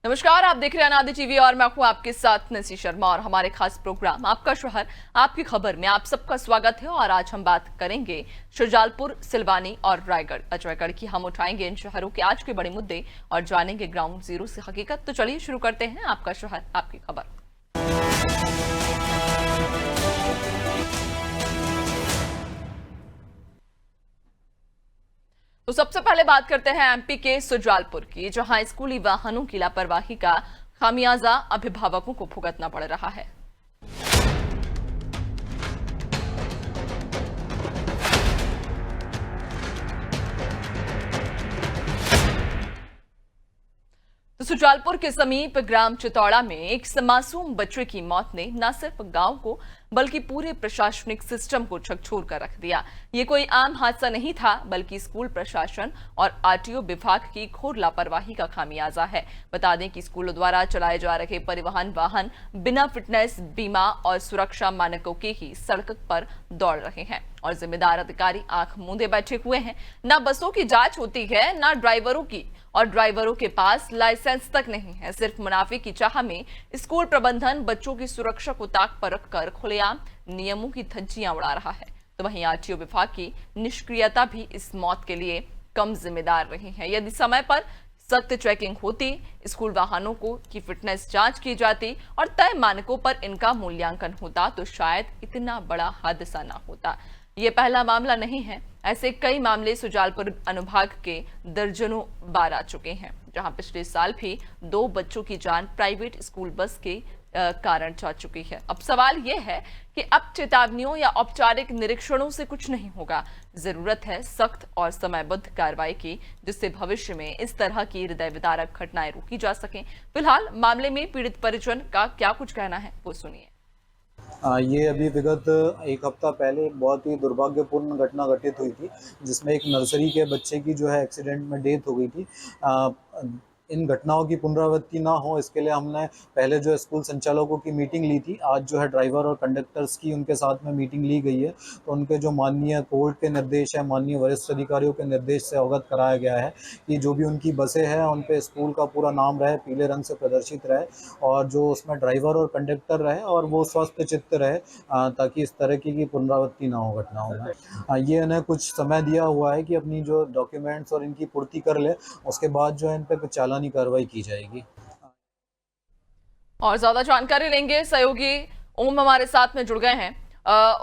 नमस्कार, आप देख रहे हैं अनादि टीवी और मैं हूं आपके साथ नसी शर्मा और हमारे खास प्रोग्राम आपका शहर आपकी खबर में आप सबका स्वागत है। और आज हम बात करेंगे शुजालपुर, सिलवानी और रायगढ़, अजयगढ़ की। हम उठाएंगे इन शहरों के आज के बड़े मुद्दे और जानेंगे ग्राउंड जीरो से हकीकत। तो चलिए शुरू करते हैं आपका शहर आपकी खबर। तो सबसे पहले बात करते हैं एमपी के शुजालपुर की, जहां स्कूली वाहनों की लापरवाही का खामियाजा अभिभावकों को भुगतना पड़ रहा है। तो शुजालपुर के समीप ग्राम चितौड़ा में एक मासूम बच्चे की मौत ने न सिर्फ गांव को बल्कि पूरे प्रशासनिक सिस्टम को झकझोर कर रख दिया। ये कोई आम हादसा नहीं था, बल्कि स्कूल प्रशासन और आरटीओ विभाग की घोर लापरवाही का खामियाजा है। बता दें कि स्कूलों द्वारा चलाए जा रहे परिवहन वाहन बिना फिटनेस, बीमा और सुरक्षा मानकों के ही सड़क पर दौड़ रहे हैं और जिम्मेदार अधिकारी आंख मूंदे बैठे हुए हैं। न बसों की जांच होती है, न ड्राइवरों की, और ड्राइवरों के पास लाइसेंस तक नहीं है। सिर्फ मुनाफे की चाह में स्कूल प्रबंधन बच्चों की सुरक्षा को ताक पर रखकर खुलेआम नियमों की धज्जियां उड़ा रहा है। तो वहीं आरटीओ विभाग की निष्क्रियता भी इस मौत के लिए कम जिम्मेदार रही है। यदि समय पर सख्त चेकिंग होती, स्कूल वाहनों को की फिटनेस जांच की जाती और तय मानकों पर इनका मूल्यांकन होता, तो शायद इतना बड़ा हादसा ना होता। ये पहला मामला नहीं है, ऐसे कई मामले शुजालपुर अनुभाग के दर्जनों बार आ चुके हैं, जहां पिछले साल भी 2 बच्चों की जान प्राइवेट स्कूल बस के कारण जा चुकी है। अब सवाल यह है कि अब चेतावनियों या औपचारिक निरीक्षणों से कुछ नहीं होगा। जरूरत है सख्त और समयबद्ध कार्रवाई की, जिससे भविष्य में इस तरह की हृदय विदारक घटनाएं रोकी जा सकें। फिलहाल मामले में पीड़ित परिजन का क्या कुछ कहना है, वो सुनिए। ये अभी विगत 1 हफ्ता पहले एक बहुत ही दुर्भाग्यपूर्ण घटना घटित हुई थी, जिसमें एक नर्सरी के बच्चे की जो है एक्सीडेंट में डेथ हो गई थी। इन घटनाओं की पुनरावृत्ति ना हो, इसके लिए हमने पहले जो है स्कूल संचालकों की मीटिंग ली थी। आज जो है ड्राइवर और कंडक्टर्स की उनके साथ में मीटिंग ली गई है। तो उनके जो माननीय कोर्ट के निर्देश है, माननीय वरिष्ठ अधिकारियों के निर्देश से अवगत कराया गया है कि जो भी उनकी बसें हैं उन पे स्कूल का पूरा नाम रहे, पीले रंग से प्रदर्शित रहे, और जो उसमें ड्राइवर और कंडक्टर रहे और वो स्वस्थ चित्त रहे, ताकि इस तरह की पुनरावृत्ति ना हो घटनाओं में। ये इन्हें कुछ समय दिया हुआ है कि अपनी जो डॉक्यूमेंट्स और इनकी पूर्ति कर ले, उसके बाद जो है इन पर चालानी कार्रवाई की जाएगी। और ज्यादा जानकारी लेंगे, सहयोगी ओम हमारे साथ में जुड़ गए हैं।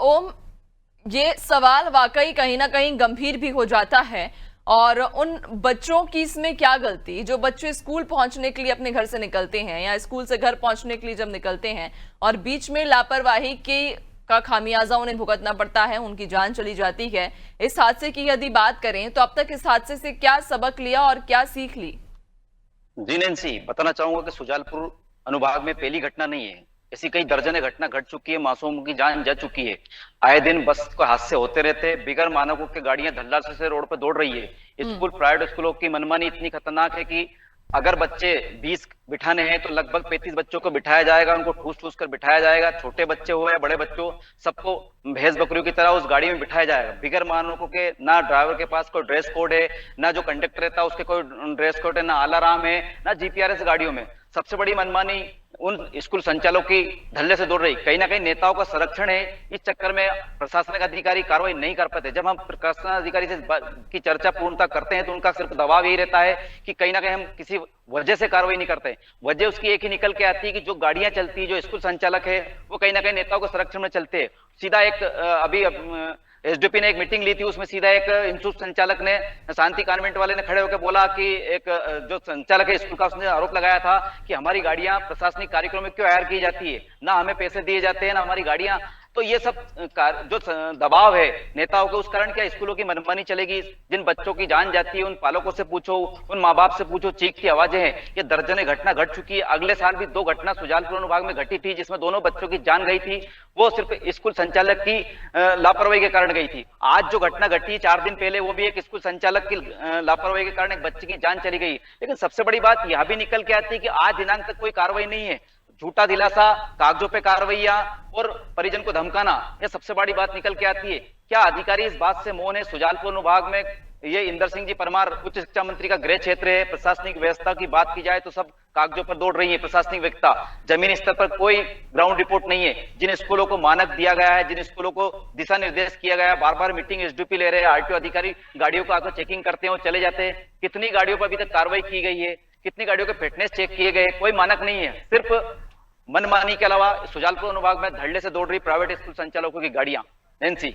ओम, ये सवाल वाकई कहीं ना कहीं गंभीर भी हो जाता है, और उन बच्चों की इसमें क्या गलती जो बच्चे स्कूल पहुंचने के लिए अपने घर से निकलते हैं या स्कूल से घर पहुंचने के लिए जब निकलते हैं और बीच में लापरवाही की का खामियाजा उन्हें भुगतना पड़ता है, उनकी जान चली जाती है। इस हादसे की यदि बात करें तो अब तक इस हादसे से क्या सबक लिया और क्या सीख ली? जी नैन्सी, बताना चाहूंगा कि शुजालपुर अनुभाग में पहली घटना नहीं है। ऐसी कई दर्जनें घटना घट चुकी है, मासूमों की जान जा चुकी है। आए दिन बस को हादसे होते रहते हैं। बिगर मानकों की गाड़ियां धल्ला से रोड पर दौड़ रही है। स्कूल प्राइवेट स्कूलों की मनमानी इतनी खतरनाक है कि अगर बच्चे 20 बिठाने हैं तो लगभग 35 बच्चों को बिठाया जाएगा, उनको ठूस ठूस कर बिठाया जाएगा। छोटे बच्चे हो या बड़े बच्चों, सबको भैंस बकरियों की तरह उस गाड़ी में बिठाया जाएगा। बिगर मानकों के, ना ड्राइवर के पास कोई ड्रेस कोड है, ना जो कंडक्टर रहता है उसके कोई ड्रेस कोड है, ना अलार्म है, ना जीपीआरएस गाड़ियों में। सबसे बड़ी मनमानी उन स्कूल संचालकों की धल्ले से दूर रही। कहीं ना कहीं नेताओं का संरक्षण है, इस चक्कर में प्रशासनिक अधिकारी कार्रवाई नहीं कर पाते। जब हम प्रशासन अधिकारी से की चर्चा पूर्णता करते हैं तो उनका सिर्फ दबाव यही रहता है कि कहीं ना कहीं हम किसी वजह से कार्रवाई नहीं करते। वजह उसकी एक ही निकल के आती है कि जो गाड़ियां चलती है, जो स्कूल संचालक है, वो कहीं ना कहीं नेताओं के संरक्षण में चलते हैं। सीधा एक अभी एसडीपी ने एक मीटिंग ली थी, उसमें सीधा एक इंस्टीट्यूट संचालक ने, शांति कॉन्वेंट वाले ने खड़े होकर बोला कि एक जो संचालक है स्कूल का, उसने आरोप लगाया था कि हमारी गाड़ियां प्रशासनिक कार्यक्रम में क्यों हायर की जाती है, ना हमें पैसे दिए जाते हैं, ना हमारी गाड़ियां। तो ये सब जो दबाव है नेताओं के, उस कारण क्या स्कूलों की मनमानी चलेगी। जिन बच्चों की जान जाती है उन पालकों से पूछो, उन माँ बाप से पूछो, चीख की आवाजें हैं। ये दर्जनें घटना घट चुकी है। अगले साल भी 2 घटना शुजालपुर अनुभाग में घटी थी, जिसमें दोनों बच्चों की जान गई थी। वो सिर्फ स्कूल संचालक की लापरवाही के कारण गई थी। आज जो घटना घटी 4 दिन पहले, वो भी एक स्कूल संचालक की लापरवाही के कारण एक बच्चे की जान चली गई। लेकिन सबसे बड़ी बात यह भी निकल के आती है कि आज दिनांक तक कोई कार्रवाई नहीं है। झूठा दिलासा, कागजों पे कार्रवाइयां और परिजन को धमकाना, यह सबसे बड़ी बात निकल के आती है। क्या अधिकारी इस बात से मौन है? शुजालपुर अनुभाग में ये इंदर सिंह जी परमार उच्च शिक्षा मंत्री का गृह क्षेत्र है। प्रशासनिक व्यवस्था की बात की जाए तो सब कागजों पर दौड़ रही है प्रशासनिक व्यवस्था, जमीनी स्तर पर कोई ग्राउंड रिपोर्ट नहीं है। जिन स्कूलों को मानक दिया गया है, जिन स्कूलों को दिशा निर्देश किया गया है, बार बार मीटिंग एसडीपी ले रहे हैं, आरटीओ अधिकारी गाड़ियों को आकर चेकिंग करते हैं और चले जाते हैं। कितनी गाड़ियों पर अभी तक कार्रवाई की गई है, कितनी गाड़ियों के फिटनेस चेक किए गए, कोई मानक नहीं है। सिर्फ मनमानी के अलावा सुजालपुर अनुभाग में धड़ल्ले से दौड़ रही प्राइवेट स्कूल संचालकों की गाड़ियां। नैन्सी,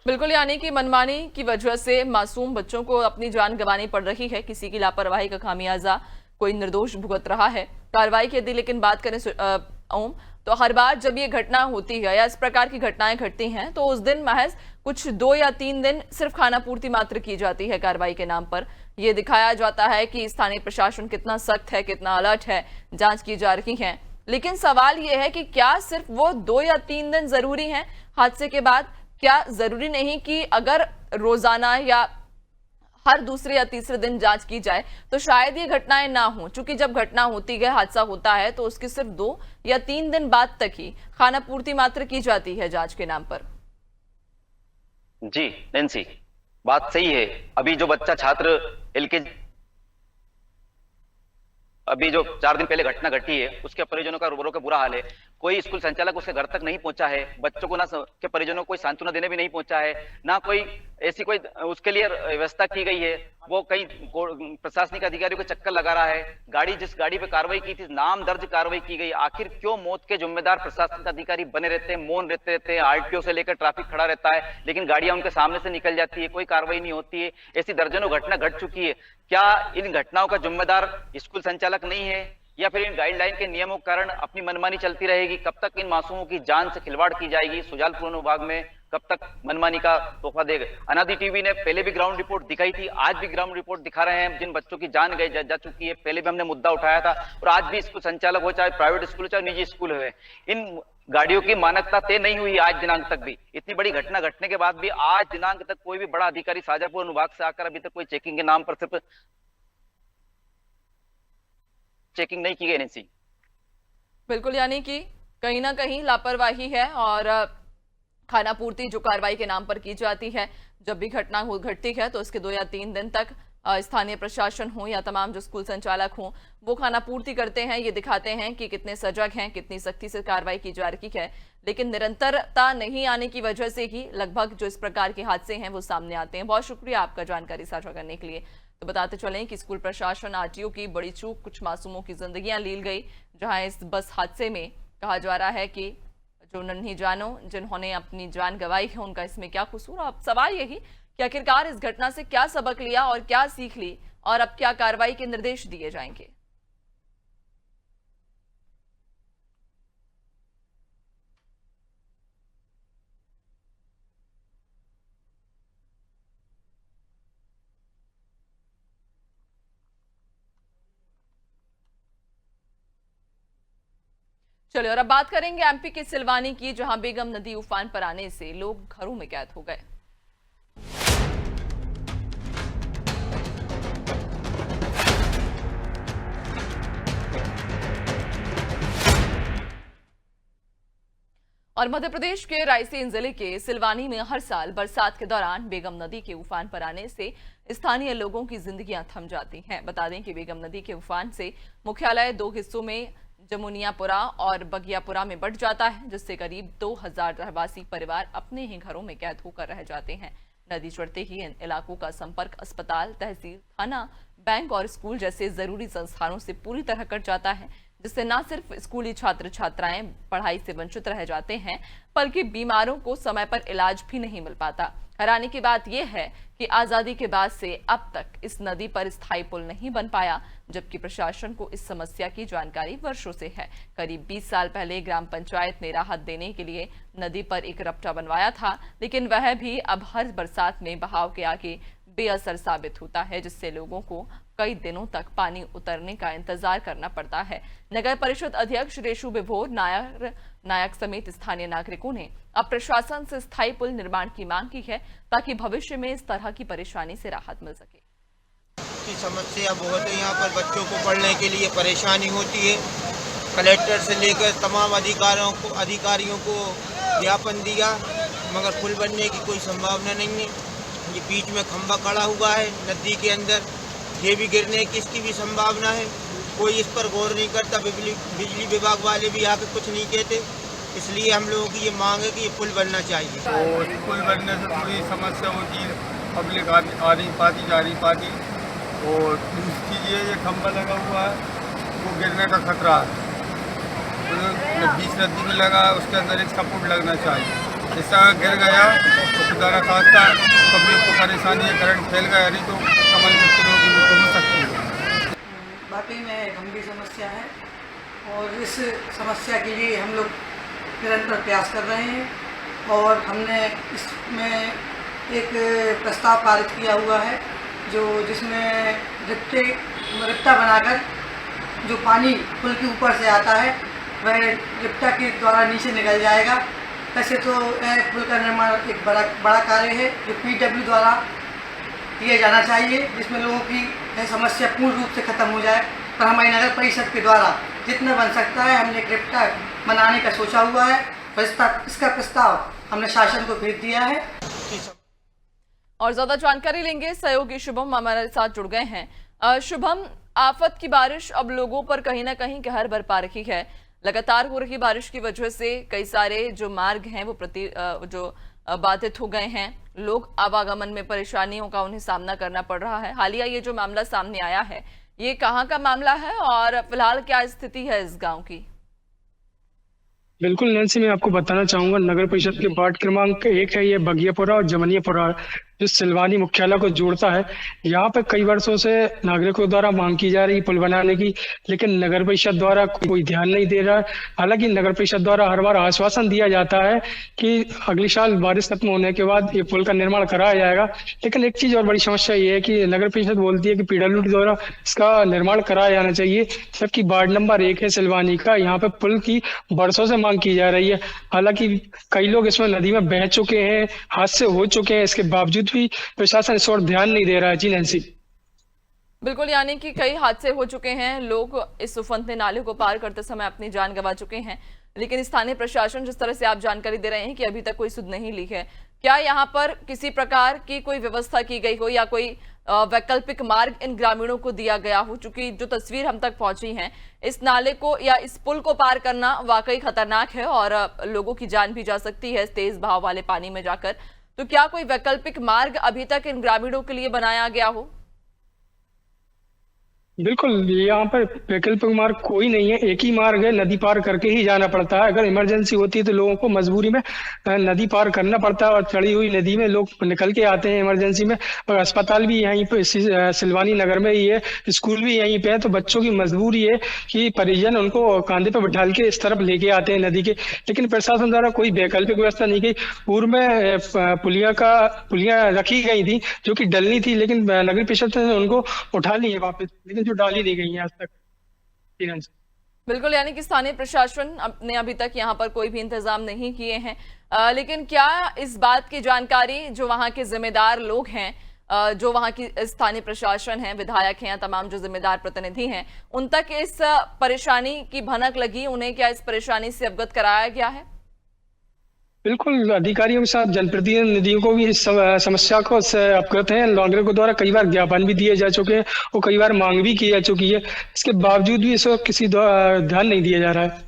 बिल्कुल, यानी कि मनमानी की वजह से मासूम बच्चों को अपनी जान गंवानी पड़ रही है। किसी की लापरवाही का खामियाजा कोई निर्दोष भुगत रहा है। कार्रवाई की यदि लेकिन बात करें ओम, तो हर बार जब ये घटना होती है या इस प्रकार की घटनाएं घटती हैं तो उस दिन महज कुछ 2 या 3 दिन सिर्फ खाना पूर्ति मात्र की जाती है कार्रवाई के नाम पर। ये दिखाया जाता है कि स्थानीय प्रशासन कितना सख्त है, कितना अलर्ट है, जांच की जा रही है। लेकिन सवाल यह है कि क्या सिर्फ वो 2 या 3 दिन जरूरी हैं हादसे के बाद? क्या जरूरी नहीं कि अगर रोजाना या हर दूसरे या तीसरे दिन जांच की जाए तो शायद ये घटनाएं ना हो? चूंकि जब घटना होती है, हादसा होता है, तो उसके सिर्फ 2 या 3 दिन बाद तक ही खाना पूर्ति मात्र की जाती है जांच के नाम पर। जी नैन्सी, बात सही है। अभी जो बच्चा छात्र एलकेजी, अभी जो 4 दिन पहले घटना घटी है उसके परिजनों का रूबरू का बुरा हाल है। कोई स्कूल संचालक उसके घर तक नहीं पहुंचा है, बच्चों को ना के परिजनों को कोई सांत्वना देने भी नहीं पहुंचा है, ना कोई ऐसी कोई उसके लिए व्यवस्था की गई है। वो कई प्रशासनिक अधिकारियों को चक्कर लगा रहा है। गाड़ी जिस गाड़ी पे कार्रवाई की थी, नाम दर्ज कार्रवाई की गई। आखिर क्यों मौत के जिम्मेदार प्रशासनिक अधिकारी बने रहते हैं, मौन रहते हैं, आरटीओ से लेकर ट्रैफिक खड़ा रहता है, लेकिन गाड़ियां उनके सामने से निकल जाती है, कोई कार्रवाई नहीं होती है। ऐसी दर्जनों घटना घट चुकी है। क्या इन घटनाओं का जिम्मेदार स्कूल संचालक नहीं है, या फिर इन गाइडलाइन के नियमों के कारण अपनी मनमानी चलती रहेगी? कब तक इन मासूमों की जान से खिलवाड़ की जाएगी? सुजालपुर अनुभाग में कब तक मनमानी का तोहफा देगा? अनादि टीवी ने पहले भी ग्राउंड रिपोर्ट दिखाई थी, आज भी ग्राउंड रिपोर्ट दिखा रहे हैं। जिन बच्चों की जान गई जा चुकी है, पहले भी हमने मुद्दा उठाया था, और आज भी स्कूल संचालक हो, चाहे प्राइवेट स्कूल हो, चाहे निजी स्कूल हो, इन गाड़ियों की मानकता तय नहीं हुई आज दिनांक तक भी। इतनी बड़ी घटना घटने के बाद भी आज दिनांक तक कोई भी बड़ा अधिकारी शाजापुर अनुभाग से आकर अभी तक कोई चेकिंग के नाम पर सिर्फ चेकिंग नहीं की गई। नैन्सी, बिल्कुल, यानी कि कहीं ना कहीं लापरवाही है और खाना पूर्ति जो कार्रवाई के नाम पर की जाती है, जब भी घटना घटती है तो उसके 2 या 3 दिन तक स्थानीय प्रशासन हो या तमाम जो स्कूल संचालक हों वो खाना पूर्ति करते हैं। ये दिखाते हैं कि कितने सजग हैं, कितनी सख्ती से कार्रवाई की जा रही है। लेकिन निरंतरता नहीं आने की वजह से ही लगभग जो इस प्रकार के हादसे हैं वो सामने आते हैं। बहुत शुक्रिया आपका जानकारी साझा करने के लिए। तो बताते चलें कि स्कूल प्रशासन, आरटीओ की बड़ी चूक, कुछ मासूमों की जिंदगियां ली गई, जहां इस बस हादसे में कहा जा रहा है कि जो नन्ही जानों जिन्होंने अपनी जान गंवाई है उनका इसमें क्या कसूर। अब सवाल यही कि आखिरकार इस घटना से क्या सबक लिया और क्या सीख ली, और अब क्या कार्रवाई के निर्देश दिए जाएंगे। चलिए, और अब बात करेंगे एमपी के सिलवानी की, जहां बेगम नदी उफान पर आने से लोग घरों में कैद हो गए। और मध्य प्रदेश के रायसेन जिले के सिलवानी में हर साल बरसात के दौरान बेगम नदी के उफान पर आने से स्थानीय लोगों की जिंदगियां थम जाती हैं। बता दें कि बेगम नदी के उफान से मुख्यालय 2 हिस्सों में जमुनियापुरा और बगियापुरा में बढ़ जाता है, जिससे करीब 2000 रहवासी परिवार अपने ही घरों में कैद होकर रह जाते हैं। नदी चढ़ते ही इन इलाकों का संपर्क अस्पताल, तहसील, थाना, बैंक और स्कूल जैसे जरूरी संस्थानों से पूरी तरह कट जाता है, जिससे न सिर्फ स्कूली छात्र छात्राएं पढ़ाई से वंचित रह जाते हैं, बल्कि बीमारों को समय पर इलाज भी नहीं मिल पाता। हैरानी की बात यह है कि आजादी के बाद से अब तक इस नदी पर स्थायी पुल नहीं बन पाया, जबकि प्रशासन को इस समस्या की जानकारी वर्षों से है। करीब 20 साल पहले ग्राम पंचायत ने राहत देने के लिए नदी पर एक रपटा बनवाया था, लेकिन वह भी अब हर बरसात में बहाव के आगे बेअसर साबित होता है, जिससे लोगों को कई दिनों तक पानी उतरने का इंतजार करना पड़ता है। नगर परिषद अध्यक्ष रेशु विभोर नायक समेत स्थानीय नागरिकों ने अब प्रशासन से स्थायी पुल निर्माण की मांग की है, ताकि भविष्य में इस तरह की परेशानी से राहत मिल सके। की समस्या बहुत है, यहाँ पर बच्चों को पढ़ने के लिए परेशानी होती है। कलेक्टर से लेकर तमाम अधिकारियों को ज्ञापन दिया, मगर पुल बनने की कोई संभावना नहीं है। ये बीच में खंभा खड़ा हुआ है नदी के अंदर, ये भी गिरने की इसकी भी संभावना है। कोई इस पर गौर नहीं करता, बिजली विभाग वाले भी यहाँ पे कुछ नहीं कहते। इसलिए हम लोगों की ये मांग है कि ये पुल बनना चाहिए। तो पुल बनने से थोड़ी समस्या होती है, पब्लिक आ नहीं पाती, जा नहीं पाती। और दूसरी चीज़ ये खंभा लगा हुआ है, वो गिरने का खतरा है। तो बीच नदी में लगा, उसके अंदर एक सपोर्ट लगना चाहिए। जिस तरह गिर गया तो खुदा न खास्ता पब्लिक को परेशानी है, करंट फैल गया नहीं तो कमल मिस्त्रियों की मृत्यु हो सकती है। वाकई में गंभीर समस्या है और इस समस्या के लिए हम लोग निरंतर प्रयास कर रहे हैं और हमने इसमें एक प्रस्ताव पारित किया हुआ है जिसमें रिप्टा बनाकर जो पानी पुल के ऊपर से आता है वह रिप्टा के द्वारा नीचे निकल जाएगा। वैसे तो पुल का निर्माण एक बड़ा कार्य है जो PW द्वारा किया जाना चाहिए, जिसमें लोगों की यह समस्या पूर्ण रूप से खत्म हो जाए। पर हमारी नगर परिषद के द्वारा जितना बन सकता है हमने एक रिप्टा बनाने का सोचा हुआ है और इसका प्रस्ताव हमने शासन को भेज दिया है। और ज्यादा जानकारी लेंगे, सहयोगी शुभम हमारे साथ जुड़ गए हैं। शुभम, आफत की बारिश अब लोगों पर कहीं ना कहीं कहर बरपा रही है। लगातार हो रही बारिश की वजह से कई सारे जो मार्ग हैं वो बाधित हो गए हैं। लोग आवागमन में परेशानियों का उन्हें सामना करना पड़ रहा है। हालिया ये जो मामला सामने आया है, ये कहाँ का मामला है और फिलहाल क्या स्थिति है इस गांव की? बिल्कुल नैन्सी, मैं आपको बताना चाहूंगा नगर परिषद के वार्ड क्रमांक 1 है ये बगियापुरा और जमनियापुरा, जो सिलवानी मुख्यालय को जोड़ता है। यहाँ पे कई वर्षों से नागरिकों द्वारा मांग की जा रही पुल बनाने की, लेकिन नगर परिषद द्वारा कोई ध्यान नहीं दे रहा है। हालांकि नगर परिषद द्वारा हर बार आश्वासन दिया जाता है कि अगले साल बारिश खत्म होने के बाद ये पुल का निर्माण कराया जाएगा, लेकिन एक चीज और बड़ी समस्या ये है कि नगर परिषद बोलती है कि PWD द्वारा इसका निर्माण कराया जाना चाहिए, जबकि वार्ड नंबर 1 है सिलवानी का, यहाँ पे पुल की वर्षों से मांग की जा रही है। हालांकि कई लोग इसमें नदी में बह चुके हैं, हादसे हो चुके हैं, इसके बावजूद भी प्रशासन इस ओर ध्यान नहीं दे रहा है। जी नैन्सी। बिल्कुल, यानी कि कई हादसे हो चुके हैं, लोग इस उफनते नाले को पार करते समय अपनी जान गंवा चुके हैं, लेकिन स्थानीय प्रशासन जिस तरह से आप जानकारी दे रहे हैं कि अभी तक कोई सुध नहीं ली है, क्या यहाँ पर किसी प्रकार की कोई व्यवस्था की गई हो या कोई वैकल्पिक मार्ग इन ग्रामीणों को दिया गया हो? चूंकि जो तस्वीर हम तक पहुंची है, इस नाले को या इस पुल को पार करना वाकई खतरनाक है और लोगों की जान भी जा सकती है तेज बहाव वाले पानी में जाकर। तो क्या कोई वैकल्पिक मार्ग अभी तक इन ग्रामीणों के लिए बनाया गया हो? बिल्कुल, यहाँ पर वैकल्पिक मार्ग कोई नहीं है, एक ही मार्ग है, नदी पार करके ही जाना पड़ता है। अगर इमरजेंसी होती है तो लोगों को मजबूरी में नदी पार करना पड़ता है और चढ़ी हुई नदी में लोग निकल के आते हैं इमरजेंसी में। और अस्पताल भी यहीं पे सिलवानी नगर में ही है, स्कूल भी यहीं पे है, तो बच्चों की मजबूरी है कि परिजन उनको कांधे पर बिठाल के इस तरफ लेके आते हैं नदी के, लेकिन प्रशासन द्वारा कोई वैकल्पिक व्यवस्था नहीं की। पूर्व में पुलियां रखी गई थी जो कि डलनी थी, लेकिन नगर परिषद ने उनको उठा ली है वापस, लेकिन जो डाली नहीं गई है आज तक। बिल्कुल, यानी कि स्थानीय प्रशासन ने अभी तक यहाँ पर कोई भी इंतजाम नहीं किए हैं। लेकिन क्या इस बात की जानकारी जो वहाँ के जिम्मेदार लोग हैं, जो वहाँ की स्थानीय प्रशासन है, विधायक हैं, तमाम जो जिम्मेदार प्रतिनिधि हैं, उन तक इस परेशानी की भनक लगी? उन्हें क्या इस परेशानी से अवगत कराया गया है? बिल्कुल, अधिकारियों के साथ जनप्रतिनिधियों को भी इस समस्या को अवगत है। नागरिकों द्वारा कई बार ज्ञापन भी दिए जा चुके हैं और कई बार मांग भी की जा चुकी है, इसके बावजूद भी इस वक्त किसी ध्यान नहीं दिया जा रहा है।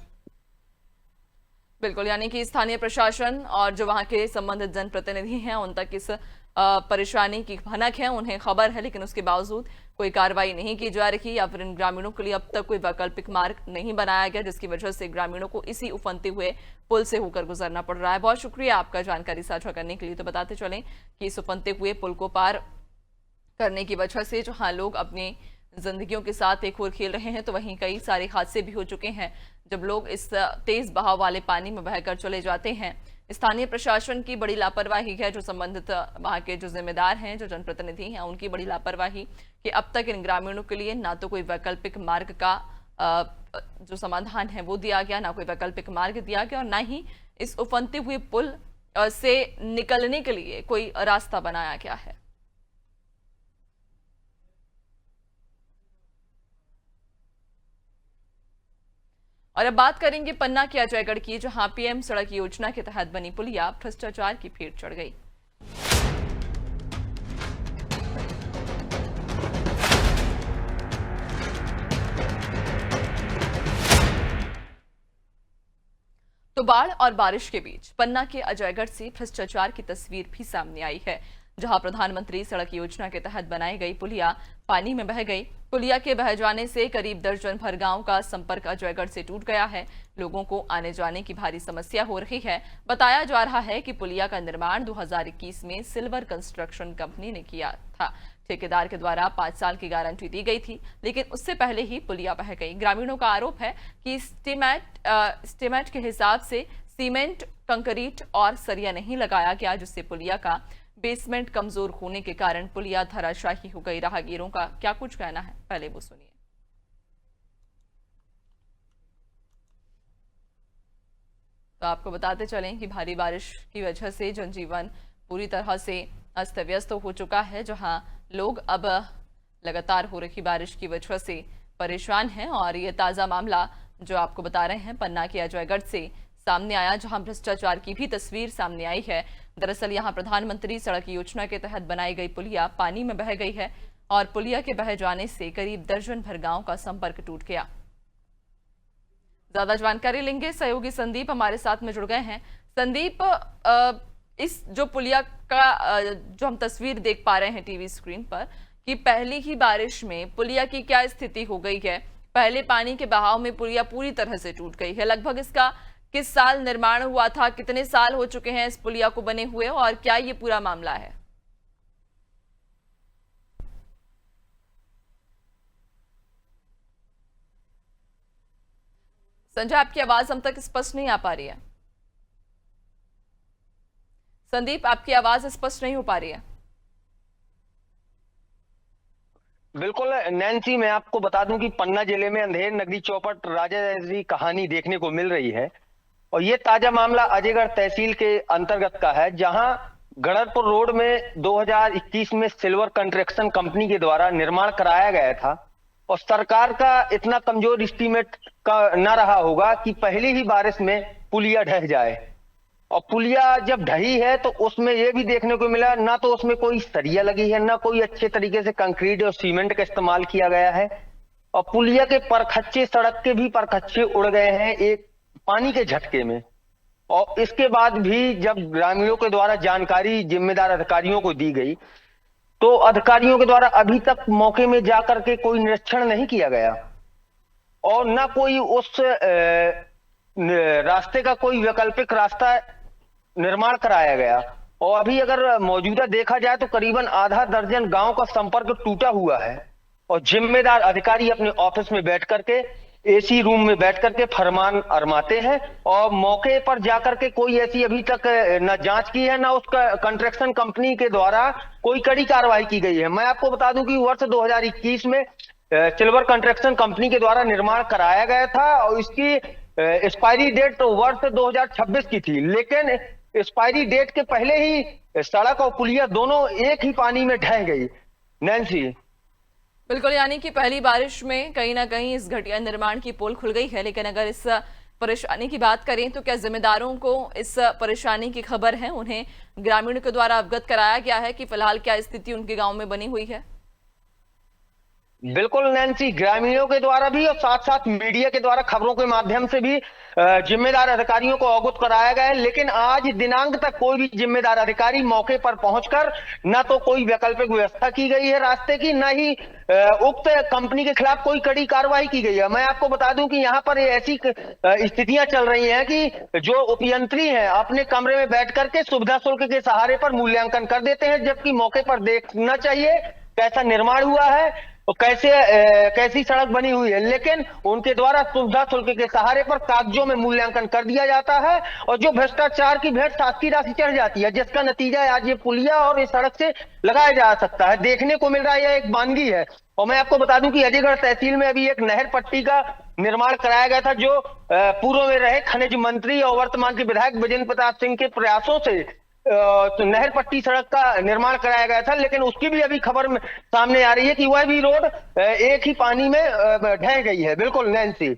बिल्कुल, यानी कि स्थानीय प्रशासन और जो वहाँ के संबंधित जनप्रतिनिधि हैं उन तक इस परेशानी की भनक है, उन्हें खबर है, लेकिन उसके बावजूद कोई कार्रवाई नहीं की जा रही या फिर इन ग्रामीणों के लिए अब तक कोई वैकल्पिक मार्ग नहीं बनाया गया, जिसकी वजह से ग्रामीणों को इसी उफनते हुए पुल से होकर गुजरना पड़ रहा है। बहुत शुक्रिया आपका जानकारी साझा करने के लिए। तो बताते चलें कि इस उफनते हुए पुल को पार करने की वजह से जहां लोग अपनी जिंदगियों के साथ एक और खेल रहे हैं, तो वहीं कई सारे हादसे भी हो चुके हैं जब लोग इस तेज बहाव वाले पानी में बहकर चले जाते हैं। स्थानीय प्रशासन की बड़ी लापरवाही है, जो संबंधित वहाँ के जो जिम्मेदार हैं, जो जनप्रतिनिधि हैं, उनकी बड़ी लापरवाही कि अब तक इन ग्रामीणों के लिए ना तो कोई वैकल्पिक मार्ग का जो समाधान है वो दिया गया, ना कोई वैकल्पिक मार्ग दिया गया और ना ही इस उफनते हुए पुल से निकलने के लिए कोई रास्ता बनाया गया है। और अब बात करेंगे पन्ना के अजयगढ़ की, जहां PM सड़क योजना के तहत बनी पुलिया भ्रष्टाचार की फेट चढ़ गई। तो बाढ़ और बारिश के बीच पन्ना के अजयगढ़ से भ्रष्टाचार की तस्वीर भी सामने आई है, जहां प्रधानमंत्री सड़क योजना के तहत बनाई गई पुलिया पानी में बह गई। पुलिया के बह जाने से करीब दर्जन भर गांव का संपर्क अजयगढ़ से टूट गया है। लोगों को आने जाने की भारी समस्या हो रही है। बताया जा रहा है कि पुलिया का निर्माण 2021 में सिल्वर कंस्ट्रक्शन कंपनी ने किया था। ठेकेदार के द्वारा 5 साल की गारंटी दी गई थी, लेकिन उससे पहले ही पुलिया बह गई। ग्रामीणों का आरोप है कि स्टीमेट के हिसाब से सीमेंट, कंक्रीट और सरिया नहीं लगाया गया, जिससे पुलिया का बेसमेंट कमजोर होने के कारण पुलिया धराशायी हो गई। राहगीरों का क्या कुछ कहना है, पहले वो सुनिए। तो आपको बताते चलें कि भारी बारिश की वजह से जनजीवन पूरी तरह से अस्त व्यस्त हो चुका है, जहां लोग अब लगातार हो रही बारिश की वजह से परेशान हैं। और ये ताज़ा मामला जो आपको बता रहे हैं पन्ना के अजयगढ़ से सामने आया, जहां भ्रष्टाचार की भी तस्वीर सामने आई है। दरअसल यहां प्रधानमंत्री सड़क योजना के तहत बनाई गई पुलिया पानी में बह गई है और पुलिया के बह जाने से करीब दर्जन भर गांव का संपर्क टूट गया। ज्यादा जानकारी लेंगे, सहयोगी संदीप हमारे साथ में जुड़ गए हैं। संदीप, इस जो पुलिया का जो हम तस्वीर देख पा रहे हैं टीवी स्क्रीन पर कि पहली ही बारिश में पुलिया की क्या स्थिति हो गई है। पहले पानी के बहाव में पुलिया पूरी तरह से टूट गई है। लगभग इसका किस साल निर्माण हुआ था, कितने साल हो चुके हैं इस पुलिया को बने हुए, और क्या ये पूरा मामला है? संजय, आपकी आवाज हम तक स्पष्ट नहीं आ पा रही है। संदीप, आपकी आवाज स्पष्ट नहीं हो पा रही है। बिल्कुल नैन्सी, मैं आपको बता दूं कि पन्ना जिले में अंधेर नगरी चौपट राजा जैसी कहानी देखने को मिल रही है। और ये ताजा मामला अजयगढ़ तहसील के अंतर्गत का है, जहां गढ़रपुर रोड में 2021 में सिल्वर कंस्ट्रक्शन कंपनी के द्वारा निर्माण कराया गया था। और सरकार का इतना कमजोर एस्टीमेट का न रहा होगा कि पहली ही बारिश में पुलिया ढह जाए। और पुलिया जब ढही है तो उसमें यह भी देखने को मिला, ना तो उसमें कोई सरिया लगी है, ना कोई अच्छे तरीके से कंक्रीट और सीमेंट का इस्तेमाल किया गया है। और पुलिया के परखच्चे, सड़क के भी परखच्चे उड़ गए हैं एक पानी के झटके में। और इसके बाद भी जब ग्रामीणों के द्वारा जानकारी जिम्मेदार अधिकारियों को दी गई, तो अधिकारियों के द्वारा अभी तक मौके में जाकर के कोई निरीक्षण नहीं किया गया और ना कोई उस रास्ते का कोई वैकल्पिक रास्ता निर्माण कराया गया। और अभी अगर मौजूदा देखा जाए तो करीबन आधा दर्जन गांव का संपर्क टूटा हुआ है। और जिम्मेदार अधिकारी अपने ऑफिस में बैठ करके, एसी रूम में बैठ करके फरमान अरमाते हैं और मौके पर जाकर के कोई ऐसी अभी तक न जांच की है, ना उसका कंस्ट्रक्शन कंपनी के द्वारा कोई कड़ी कार्रवाई की गई है। मैं आपको बता दूं कि वर्ष 2021 में सिल्वर कंस्ट्रक्शन कंपनी के द्वारा निर्माण कराया गया था और इसकी एक्सपायरी डेट वर्ष 2026 की थी, लेकिन एक्सपायरी डेट के पहले ही सड़क और पुलिया दोनों एक ही पानी में ढह गई। नैन्सी, बिल्कुल, यानी कि पहली बारिश में कहीं ना कहीं इस घटिया निर्माण की पोल खुल गई है। लेकिन अगर इस परेशानी की बात करें तो क्या जिम्मेदारों को इस परेशानी की खबर है? उन्हें ग्रामीणों के द्वारा अवगत कराया गया है कि फिलहाल क्या स्थिति उनके गांव में बनी हुई है? बिल्कुल नैन्सी, ग्रामीणों के द्वारा भी और साथ साथ मीडिया के द्वारा खबरों के माध्यम से भी जिम्मेदार अधिकारियों को अवगत कराया गया है। लेकिन आज दिनांक तक कोई भी जिम्मेदार अधिकारी मौके पर पहुंचकर न तो कोई वैकल्पिक व्यवस्था की गई है रास्ते की, न ही उक्त कंपनी के खिलाफ कोई कड़ी कार्रवाई की गई है। मैं आपको बता दूं कि यहाँ पर ऐसी स्थितियां चल रही हैं कि जो उपयंत्री हैं अपने कमरे में बैठ करके सुविधा शुल्क के सहारे पर मूल्यांकन कर देते हैं, जबकि मौके पर देखना चाहिए कैसा निर्माण हुआ है और कैसी सड़क बनी हुई है। लेकिन उनके द्वारा सुविधा शुल्क के सहारे पर कागजों में मूल्यांकन कर दिया जाता है और जो भ्रष्टाचार की भेंट शासकीय राशि चढ़ जाती है, जिसका नतीजा आज ये पुलिया और इस सड़क से लगाया जा सकता है, देखने को मिल रहा है। यह एक वानगी है। और मैं आपको बता दूं कि अजयगढ़ तहसील में अभी एक नहर पट्टी का निर्माण कराया गया था, जो पूर्व में रहे खनिज मंत्री और वर्तमान के विधायक विजेंद्र प्रताप सिंह के प्रयासों से तो नहर पट्टी सड़क का निर्माण कराया गया था। लेकिन उसकी भी अभी खबर सामने आ रही है कि वह भी रोड एक ही पानी में ढह गई है। बिल्कुल नैन्सी,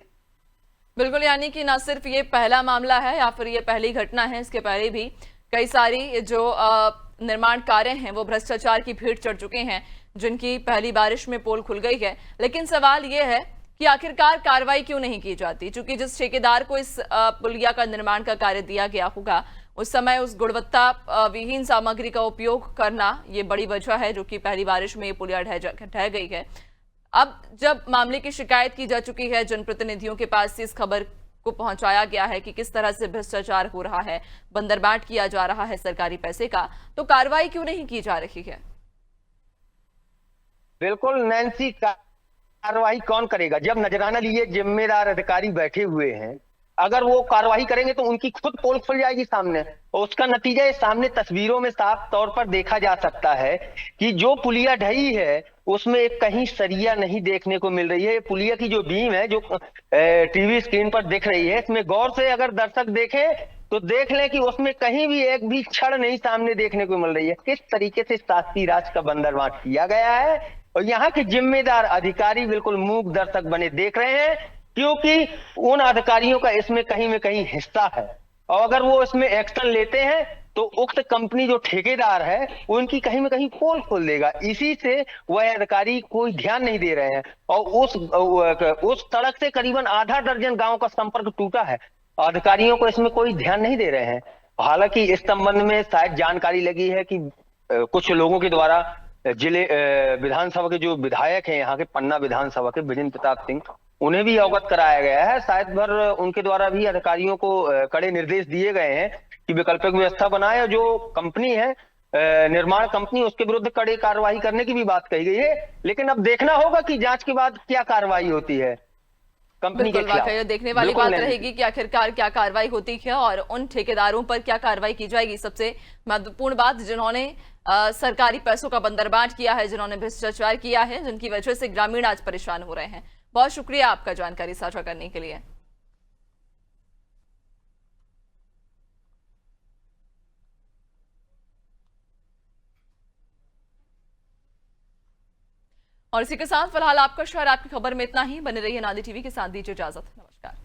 बिल्कुल, यानी कि न सिर्फ ये पहला मामला है या फिर ये पहली घटना है, इसके पहले भी कई सारी जो निर्माण कार्य हैं वो भ्रष्टाचार की भेंट चढ़ चुके हैं, जिनकी पहली बारिश में पोल खुल गई है। लेकिन सवाल ये है कि आखिरकार कार्रवाई क्यों नहीं की जाती, क्योंकि जिस ठेकेदार को इस पुलिया का निर्माण का कार्य दिया गया होगा उस समय उस गुणवत्ता विहीन सामग्री का उपयोग करना ये बड़ी वजह है जो कि पहली बारिश में ये पुलिया ढह गई है। अब जब मामले की शिकायत की जा चुकी है, जनप्रतिनिधियों के पास इस खबर को पहुंचाया गया है कि किस तरह से भ्रष्टाचार हो रहा है, बंदरबाट किया जा रहा है सरकारी पैसे का, तो कार्रवाई क्यों नहीं की जा रही है? बिल्कुल नैन्सी, कार्रवाई कौन करेगा जब नजराना लिए जिम्मेदार अधिकारी बैठे हुए हैं। अगर वो कार्रवाई करेंगे तो उनकी खुद पोल खुल जाएगी सामने, और उसका नतीजा इस सामने तस्वीरों में साफ तौर पर देखा जा सकता है कि जो पुलिया ढही है उसमें एक कहीं सरिया नहीं देखने को मिल रही है। पुलिया की जो बीम है जो टीवी स्क्रीन पर दिख रही है, इसमें गौर से अगर दर्शक देखें तो देख लें कि उसमें कहीं भी एक भी क्षण नहीं सामने देखने को मिल रही है। किस तरीके से शासकीय राज का बंदरबाट किया गया है, और यहाँ के जिम्मेदार अधिकारी बिल्कुल मूक दर्शक बने देख रहे हैं, क्योंकि उन अधिकारियों का इसमें कहीं में कहीं हिस्सा है। और अगर वो इसमें एक्शन लेते हैं तो उक्त कंपनी जो ठेकेदार है उनकी कहीं में कहीं पोल खोल देगा। इसी से वह अधिकारी कोई ध्यान नहीं दे रहे हैं, और उस सड़क से करीबन आधा दर्जन गांव का संपर्क टूटा है, अधिकारियों को इसमें कोई ध्यान नहीं दे रहे हैं। हालांकि इस संबंध में शायद जानकारी लगी है कि कुछ लोगों के द्वारा जिले विधानसभा के जो विधायक हैं यहाँ के पन्ना विधानसभा के विजेंद्र प्रताप सिंह, उन्हें भी अवगत कराया गया है। शायद भर उनके द्वारा भी अधिकारियों को कड़े निर्देश दिए गए हैं कि वैकल्पिक व्यवस्था बनाए। जो कंपनी है निर्माण कंपनी, उसके विरुद्ध कड़ी कार्रवाई करने की भी बात कही गई है। लेकिन अब देखना होगा कि जांच के बाद क्या कार्रवाई होती है कंपनी के खिलाफ। ये देखने वाली बात रहेगी कि आखिरकार क्या कार्रवाई होती है और उन ठेकेदारों पर क्या कार्रवाई की जाएगी। सबसे महत्वपूर्ण बात, जिन्होंने सरकारी पैसों का बंदरबाट किया है, जिन्होंने भ्रष्टाचार किया है, जिनकी वजह से ग्रामीण आज परेशान हो रहे हैं। बहुत शुक्रिया आपका जानकारी साझा करने के लिए। और इसी के साथ फिलहाल आपका शहर आपकी खबर में इतना ही। बने रहिए नादी टीवी के साथ, दीजिए इजाजत। नमस्कार।